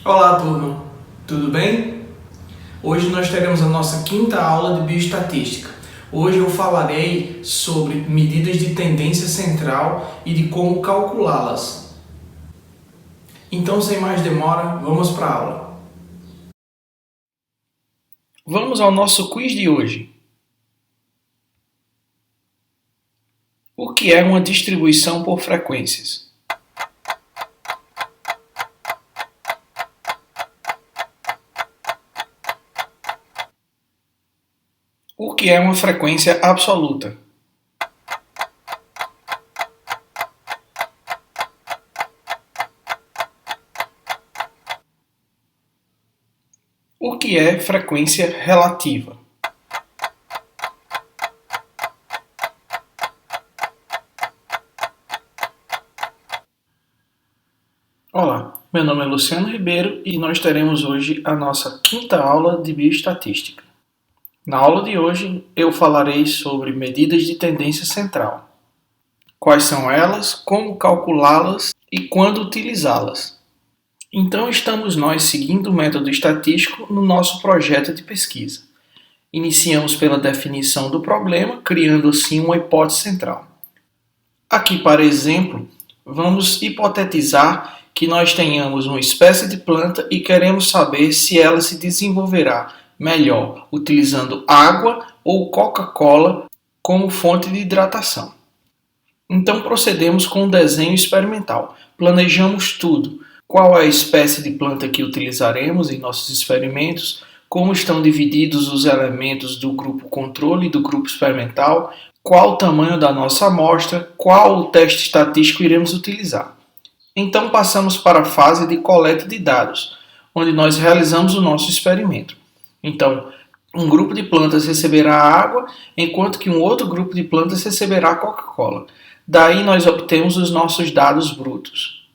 Olá, turma! Tudo bem? Hoje nós teremos a nossa quinta aula de bioestatística. Hoje eu falarei sobre medidas de tendência central e de como calculá-las. Então, sem mais demora, vamos para a aula. Vamos ao nosso quiz de hoje. O que é uma distribuição por frequências? O que é uma frequência absoluta? O que é frequência relativa? Olá, meu nome é Luciano Ribeiro e nós teremos hoje a nossa quinta aula de bioestatística. Na aula de hoje eu falarei sobre medidas de tendência central. Quais são elas, como calculá-las e quando utilizá-las. Então estamos nós seguindo o método estatístico no nosso projeto de pesquisa. Iniciamos pela definição do problema, criando assim uma hipótese central. Aqui, para exemplo, vamos hipotetizar que nós tenhamos uma espécie de planta e queremos saber se ela se desenvolverá melhor utilizando água ou Coca-Cola como fonte de hidratação. Então procedemos com um desenho experimental. Planejamos tudo. Qual é a espécie de planta que utilizaremos em nossos experimentos, como estão divididos os elementos do grupo controle e do grupo experimental, qual o tamanho da nossa amostra, qual o teste estatístico iremos utilizar. Então passamos para a fase de coleta de dados, onde nós realizamos o nosso experimento. Então, um grupo de plantas receberá água, enquanto que um outro grupo de plantas receberá Coca-Cola. Daí nós obtemos os nossos dados brutos.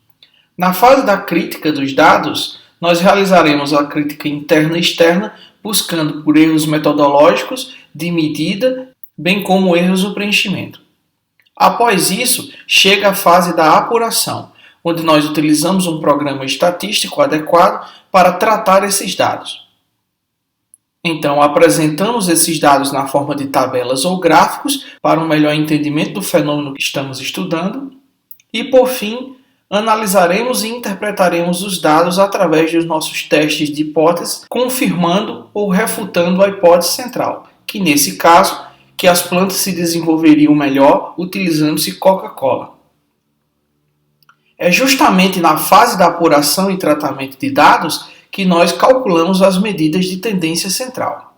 Na fase da crítica dos dados, nós realizaremos a crítica interna e externa, buscando por erros metodológicos, de medida, bem como erros no preenchimento. Após isso, chega a fase da apuração, onde nós utilizamos um programa estatístico adequado para tratar esses dados. Então, apresentamos esses dados na forma de tabelas ou gráficos para um melhor entendimento do fenômeno que estamos estudando. E, por fim, analisaremos e interpretaremos os dados através dos nossos testes de hipótese, confirmando ou refutando a hipótese central, que nesse caso, que as plantas se desenvolveriam melhor utilizando-se Coca-Cola. É justamente na fase da apuração e tratamento de dados que nós calculamos as medidas de tendência central.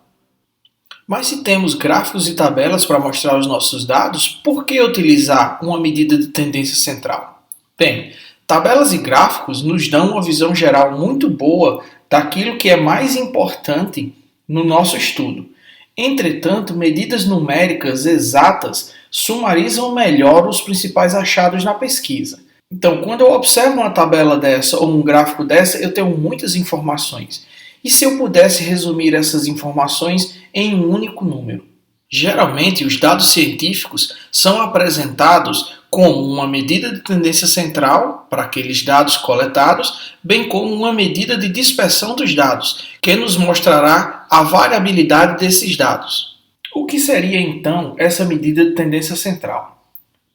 Mas se temos gráficos e tabelas para mostrar os nossos dados, por que utilizar uma medida de tendência central? Bem, tabelas e gráficos nos dão uma visão geral muito boa daquilo que é mais importante no nosso estudo. Entretanto, medidas numéricas exatas sumarizam melhor os principais achados na pesquisa. Então, quando eu observo uma tabela dessa ou um gráfico dessa, eu tenho muitas informações. E se eu pudesse resumir essas informações em um único número? Geralmente, os dados científicos são apresentados como uma medida de tendência central para aqueles dados coletados, bem como uma medida de dispersão dos dados, que nos mostrará a variabilidade desses dados. O que seria, então, essa medida de tendência central?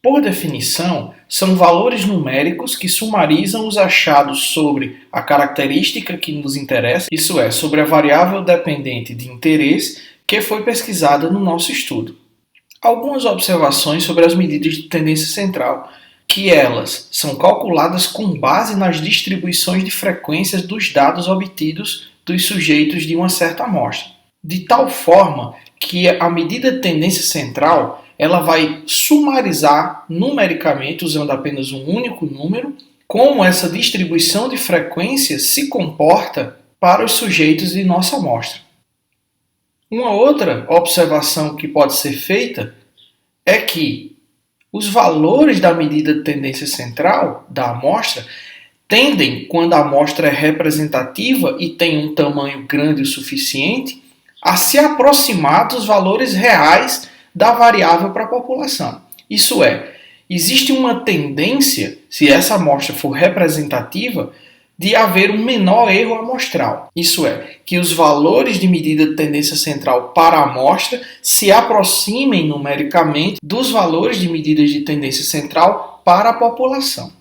Por definição, são valores numéricos que sumarizam os achados sobre a característica que nos interessa, isso é, sobre a variável dependente de interesse que foi pesquisada no nosso estudo. Algumas observações sobre as medidas de tendência central, que elas são calculadas com base nas distribuições de frequências dos dados obtidos dos sujeitos de uma certa amostra, de tal forma que a medida de tendência central ela vai sumarizar numericamente, usando apenas um único número, como essa distribuição de frequências se comporta para os sujeitos de nossa amostra. Uma outra observação que pode ser feita é que os valores da medida de tendência central da amostra tendem, quando a amostra é representativa e tem um tamanho grande o suficiente, a se aproximar dos valores reais da variável para a população. Isso é, existe uma tendência, se essa amostra for representativa, de haver um menor erro amostral. Isso é, que os valores de medida de tendência central para a amostra se aproximem numericamente dos valores de medidas de tendência central para a população,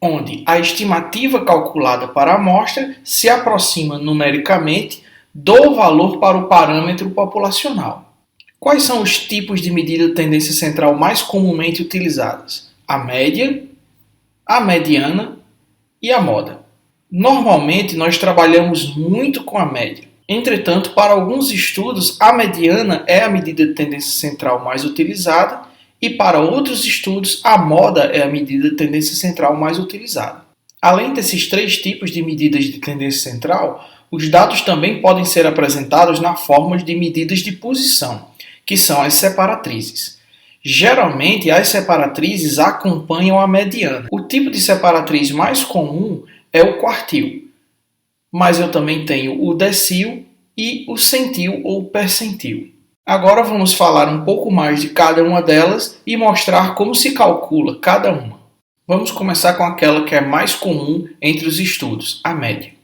onde a estimativa calculada para a amostra se aproxima numericamente do valor para o parâmetro populacional. Quais são os tipos de medida de tendência central mais comumente utilizadas? A média, a mediana e a moda. Normalmente, nós trabalhamos muito com a média. Entretanto, para alguns estudos, a mediana é a medida de tendência central mais utilizada e para outros estudos, a moda é a medida de tendência central mais utilizada. Além desses três tipos de medidas de tendência central, os dados também podem ser apresentados na forma de medidas de posição, que são as separatrizes. Geralmente, as separatrizes acompanham a mediana. O tipo de separatriz mais comum é o quartil, mas eu também tenho o decil e o centil ou percentil. Agora vamos falar um pouco mais de cada uma delas e mostrar como se calcula cada uma. Vamos começar com aquela que é mais comum entre os estudos, a média.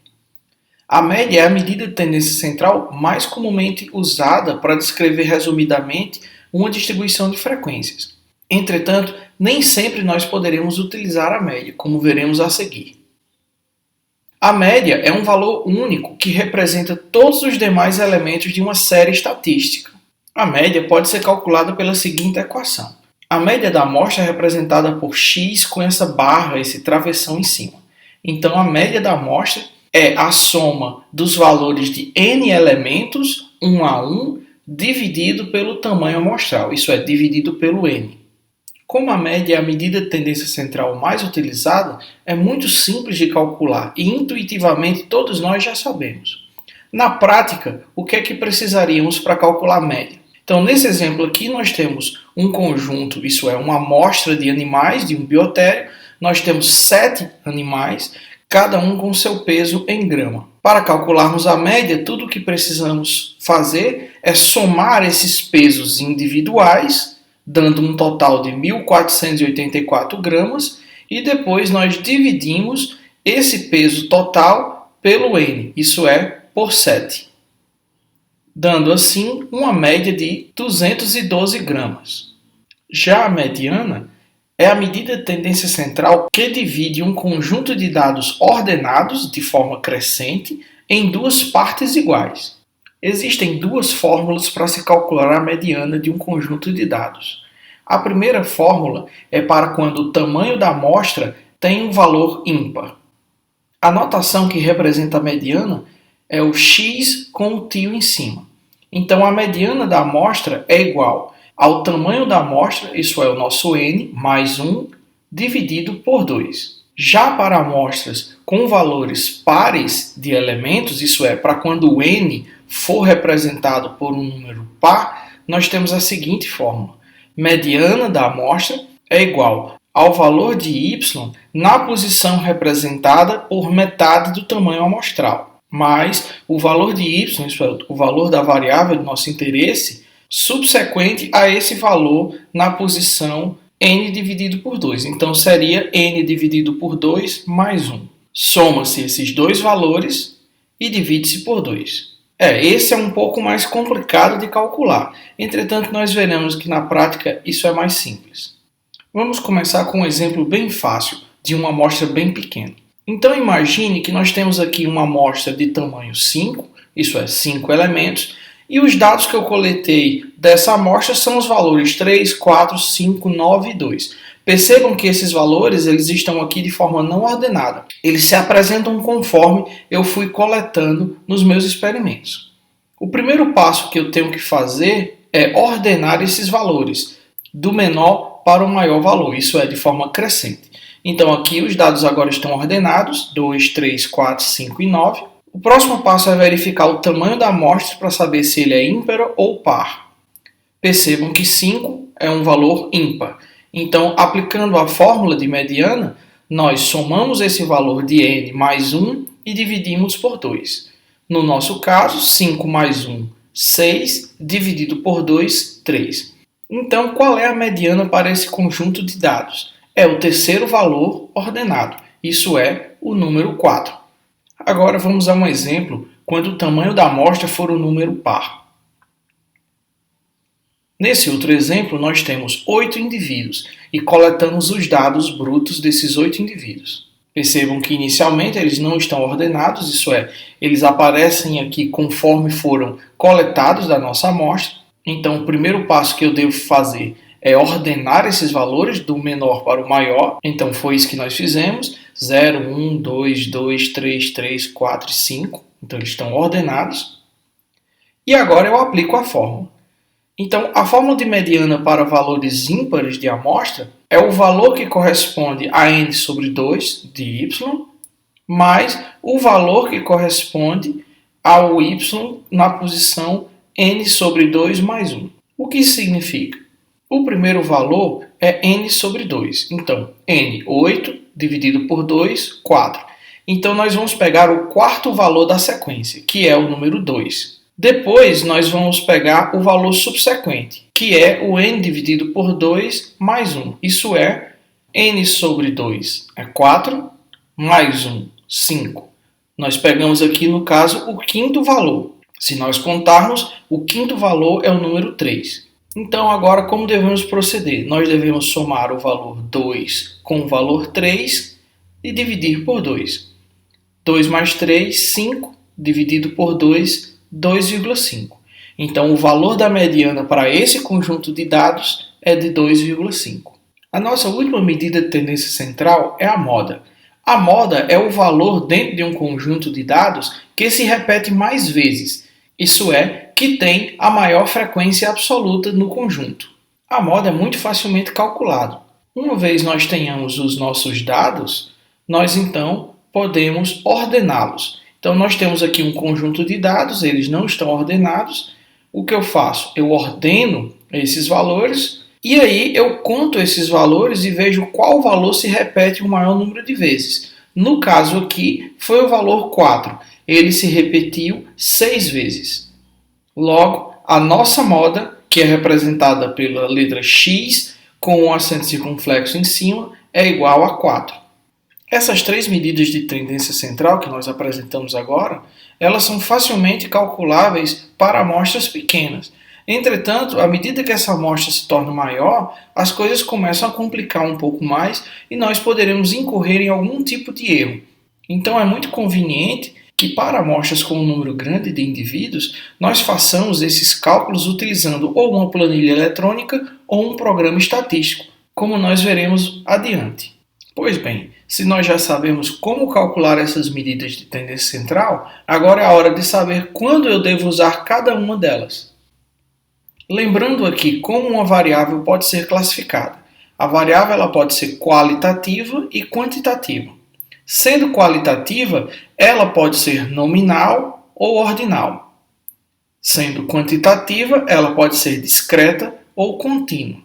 A média é a medida de tendência central mais comumente usada para descrever resumidamente uma distribuição de frequências. Entretanto, nem sempre nós poderemos utilizar a média, como veremos a seguir. A média é um valor único que representa todos os demais elementos de uma série estatística. A média pode ser calculada pela seguinte equação. A média da amostra é representada por x com essa barra, esse travessão em cima. Então, a média da amostra é a soma dos valores de n elementos, 1 a 1, dividido pelo tamanho amostral, isso é, dividido pelo n. Como a média é a medida de tendência central mais utilizada, é muito simples de calcular e intuitivamente todos nós já sabemos. Na prática, o que é que precisaríamos para calcular a média? Então, nesse exemplo aqui, nós temos um conjunto, isso é, uma amostra de animais, de um biotério. Nós temos 7 animais, cada um com seu peso em grama. Para calcularmos a média, tudo o que precisamos fazer é somar esses pesos individuais, dando um total de 1.484 gramas, e depois nós dividimos esse peso total pelo N, isso é, por 7. Dando assim uma média de 212 gramas. Já a mediana é a medida de tendência central que divide um conjunto de dados ordenados de forma crescente em duas partes iguais. Existem duas fórmulas para se calcular a mediana de um conjunto de dados. A primeira fórmula é para quando o tamanho da amostra tem um valor ímpar. A notação que representa a mediana é o x com o tio em cima. Então, a mediana da amostra é igual ao tamanho da amostra, isso é o nosso n, mais 1, dividido por 2. Já para amostras com valores pares de elementos, isso é, para quando o n for representado por um número par, nós temos a seguinte fórmula. Mediana da amostra é igual ao valor de y na posição representada por metade do tamanho amostral, mais o valor de y, isso é, o valor da variável do nosso interesse, subsequente a esse valor na posição n dividido por 2. Então, seria n dividido por 2 mais 1. Soma-se esses dois valores e divide-se por 2. Esse é um pouco mais complicado de calcular. Entretanto, nós veremos que na prática isso é mais simples. Vamos começar com um exemplo bem fácil, de uma amostra bem pequena. Então, imagine que nós temos aqui uma amostra de tamanho 5, isso é, 5 elementos, e os dados que eu coletei dessa amostra são os valores 3, 4, 5, 9 e 2. Percebam que esses valores eles estão aqui de forma não ordenada. Eles se apresentam conforme eu fui coletando nos meus experimentos. O primeiro passo que eu tenho que fazer é ordenar esses valores, do menor para o maior valor, isso é, de forma crescente. Então aqui os dados agora estão ordenados, 2, 3, 4, 5 e 9. O próximo passo é verificar o tamanho da amostra para saber se ele é ímpar ou par. Percebam que 5 é um valor ímpar. Então, aplicando a fórmula de mediana, nós somamos esse valor de n mais 1 e dividimos por 2. No nosso caso, 5 mais 1, 6, dividido por 2, 3. Então, qual é a mediana para esse conjunto de dados? É o terceiro valor ordenado, isso é, o número 4. Agora vamos a um exemplo quando o tamanho da amostra for um número par. Nesse outro exemplo, nós temos 8 indivíduos e coletamos os dados brutos desses 8 indivíduos. Percebam que inicialmente eles não estão ordenados, isso é, eles aparecem aqui conforme foram coletados da nossa amostra. Então, o primeiro passo que eu devo fazer é ordenar esses valores do menor para o maior. Então, foi isso que nós fizemos: 0, 1, 2, 2, 3, 3, 4 e 5. Então, eles estão ordenados. E agora eu aplico a fórmula. Então, a fórmula de mediana para valores ímpares de amostra é o valor que corresponde a n sobre 2 de y, mais o valor que corresponde ao y na posição n sobre 2 mais 1. O que isso significa? O primeiro valor é n sobre 2. Então, n, 8, dividido por 2, 4. Então, nós vamos pegar o quarto valor da sequência, que é o número 2. Depois, nós vamos pegar o valor subsequente, que é o n dividido por 2 mais 1. Isso é, n sobre 2 é 4, mais 1, 5. Nós pegamos aqui, no caso, o quinto valor. Se nós contarmos, o quinto valor é o número 3. Então, agora, como devemos proceder? Nós devemos somar o valor 2 com o valor 3 e dividir por 2. 2 mais 3, 5, dividido por 2, 2,5. Então, o valor da mediana para esse conjunto de dados é de 2,5. A nossa última medida de tendência central é a moda. A moda é o valor dentro de um conjunto de dados que se repete mais vezes, isso é, que tem a maior frequência absoluta no conjunto. A moda é muito facilmente calculado. Uma vez nós tenhamos os nossos dados, nós então podemos ordená-los. Então, nós temos aqui um conjunto de dados, eles não estão ordenados. O que eu faço? Eu ordeno esses valores e aí eu conto esses valores e vejo qual valor se repete o maior número de vezes. No caso aqui, foi o valor 4. Ele se repetiu 6 vezes. Logo, a nossa moda, que é representada pela letra X com um acento circunflexo em cima, é igual a 4. Essas 3 medidas de tendência central que nós apresentamos agora, elas são facilmente calculáveis para amostras pequenas. Entretanto, à medida que essa amostra se torna maior, as coisas começam a complicar um pouco mais e nós poderemos incorrer em algum tipo de erro. Então é muito conveniente que para amostras com um número grande de indivíduos, nós façamos esses cálculos utilizando ou uma planilha eletrônica ou um programa estatístico, como nós veremos adiante. Pois bem, se nós já sabemos como calcular essas medidas de tendência central, agora é a hora de saber quando eu devo usar cada uma delas. Lembrando aqui como uma variável pode ser classificada. A variável ela pode ser qualitativa e quantitativa. Sendo qualitativa, ela pode ser nominal ou ordinal. Sendo quantitativa, ela pode ser discreta ou contínua.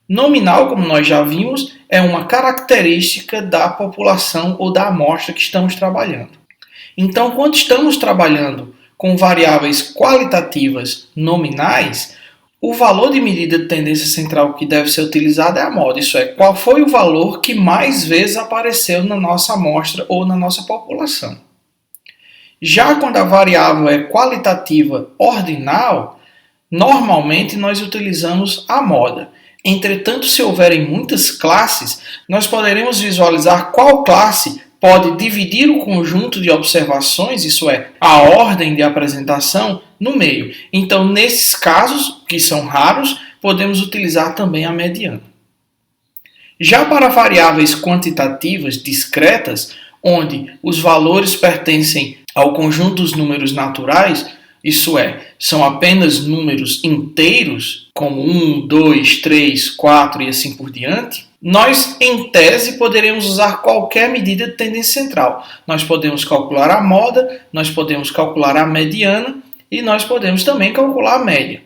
Nominal, como nós já vimos, é uma característica da população ou da amostra que estamos trabalhando. Então, quando estamos trabalhando com variáveis qualitativas nominais, o valor de medida de tendência central que deve ser utilizado é a moda, isso é, qual foi o valor que mais vezes apareceu na nossa amostra ou na nossa população. Já quando a variável é qualitativa ordinal, normalmente nós utilizamos a moda. Entretanto, se houverem muitas classes, nós poderemos visualizar qual classe pode dividir o conjunto de observações, isso é, a ordem de apresentação, no meio. Então, nesses casos, que são raros, podemos utilizar também a mediana. Já para variáveis quantitativas discretas, onde os valores pertencem ao conjunto dos números naturais, isso é, são apenas números inteiros, como 1, 2, 3, 4 e assim por diante, nós, em tese, poderemos usar qualquer medida de tendência central. Nós podemos calcular a moda, nós podemos calcular a mediana e nós podemos também calcular a média.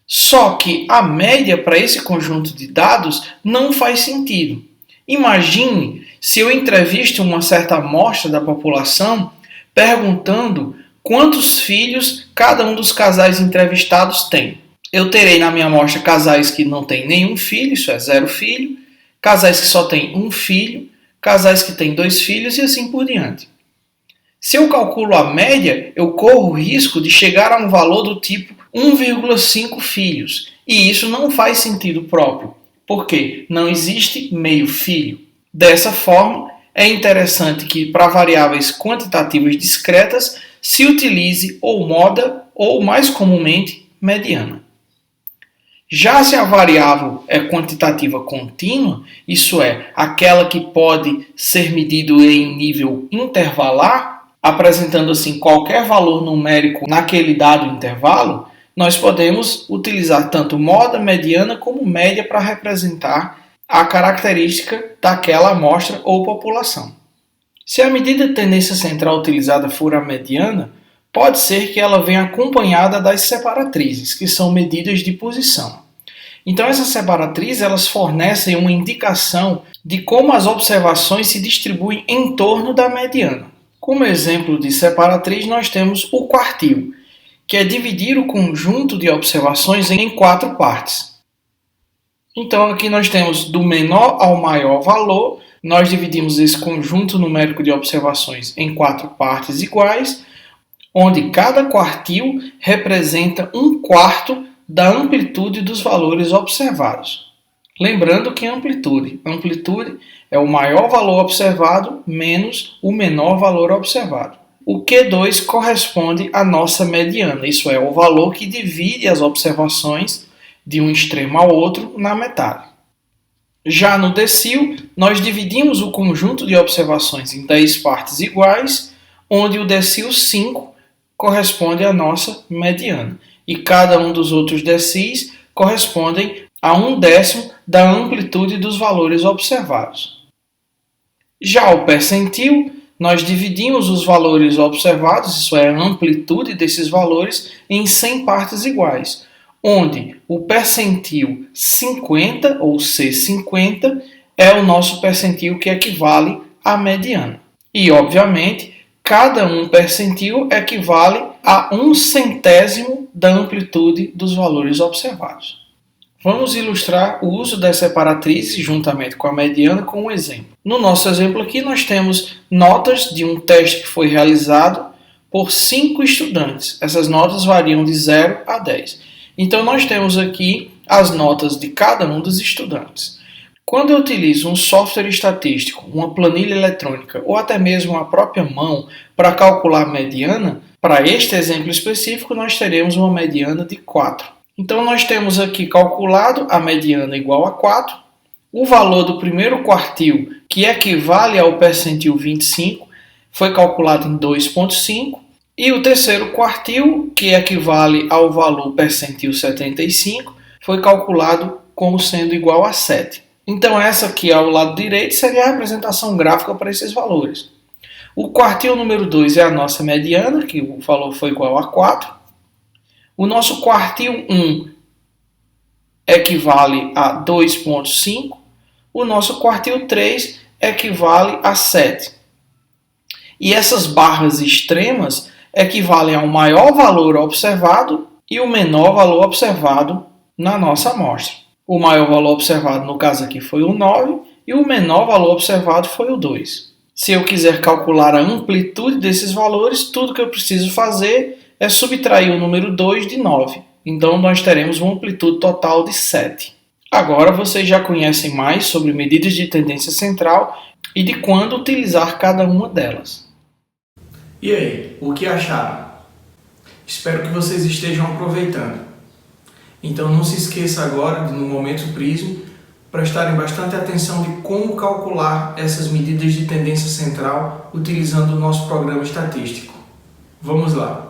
Só que a média para esse conjunto de dados não faz sentido. Imagine se eu entrevisto uma certa amostra da população perguntando quantos filhos cada um dos casais entrevistados tem. Eu terei na minha amostra casais que não têm nenhum filho, isso é 0 filho, casais que só têm 1 filho, casais que têm 2 filhos e assim por diante. Se eu calculo a média, eu corro o risco de chegar a um valor do tipo 1,5 filhos, e isso não faz sentido próprio, porque não existe meio filho. Dessa forma, é interessante que para variáveis quantitativas discretas se utilize ou moda ou, mais comumente, mediana. Já se a variável é quantitativa contínua, isso é, aquela que pode ser medido em nível intervalar, apresentando assim qualquer valor numérico naquele dado intervalo, nós podemos utilizar tanto moda, mediana como média para representar a característica daquela amostra ou população. Se a medida de tendência central utilizada for a mediana, pode ser que ela venha acompanhada das separatrizes, que são medidas de posição. Então essas separatrizes elas fornecem uma indicação de como as observações se distribuem em torno da mediana. Como exemplo de separatriz nós temos o quartil, que é dividir o conjunto de observações em 4 partes. Então aqui nós temos do menor ao maior valor, nós dividimos esse conjunto numérico de observações em 4 partes iguais, onde cada quartil representa 1/4 da amplitude dos valores observados. Lembrando que amplitude é o maior valor observado menos o menor valor observado. O Q2 corresponde à nossa mediana, isso é, o valor que divide as observações de um extremo ao outro na metade. Já no decil, nós dividimos o conjunto de observações em 10 partes iguais, onde o decil 5 corresponde à nossa mediana, e cada um dos outros decis correspondem a 1/10 da amplitude dos valores observados. Já o percentil, nós dividimos os valores observados, isso é, a amplitude desses valores, em 100 partes iguais, onde o percentil 50, ou C50, é o nosso percentil que equivale à mediana. E, obviamente, cada um percentil equivale a 1/100º da amplitude dos valores observados. Vamos ilustrar o uso das separatrizes juntamente com a mediana com um exemplo. No nosso exemplo aqui nós temos notas de um teste que foi realizado por 5 estudantes. Essas notas variam de 0 a 10. Então nós temos aqui as notas de cada um dos estudantes. Quando eu utilizo um software estatístico, uma planilha eletrônica ou até mesmo a própria mão para calcular a mediana, para este exemplo específico nós teremos uma mediana de 4. Então nós temos aqui calculado a mediana igual a 4, o valor do primeiro quartil, que equivale ao percentil 25, foi calculado em 2,5, e o terceiro quartil, que equivale ao valor percentil 75, foi calculado como sendo igual a 7. Então essa aqui ao lado direito seria a representação gráfica para esses valores. O quartil número 2 é a nossa mediana, que o valor foi igual a 4. O nosso quartil 1 equivale a 2,5. O nosso quartil 3 equivale a 7. E essas barras extremas equivalem ao maior valor observado e o menor valor observado na nossa amostra. O maior valor observado no caso aqui foi o 9 e o menor valor observado foi o 2. Se eu quiser calcular a amplitude desses valores, tudo que eu preciso fazer é subtrair o número 2 de 9. Então nós teremos uma amplitude total de 7. Agora vocês já conhecem mais sobre medidas de tendência central e de quando utilizar cada uma delas. E aí, o que acharam? Espero que vocês estejam aproveitando. Então não se esqueça agora, no momento Prismo, prestarem bastante atenção de como calcular essas medidas de tendência central utilizando o nosso programa estatístico. Vamos lá!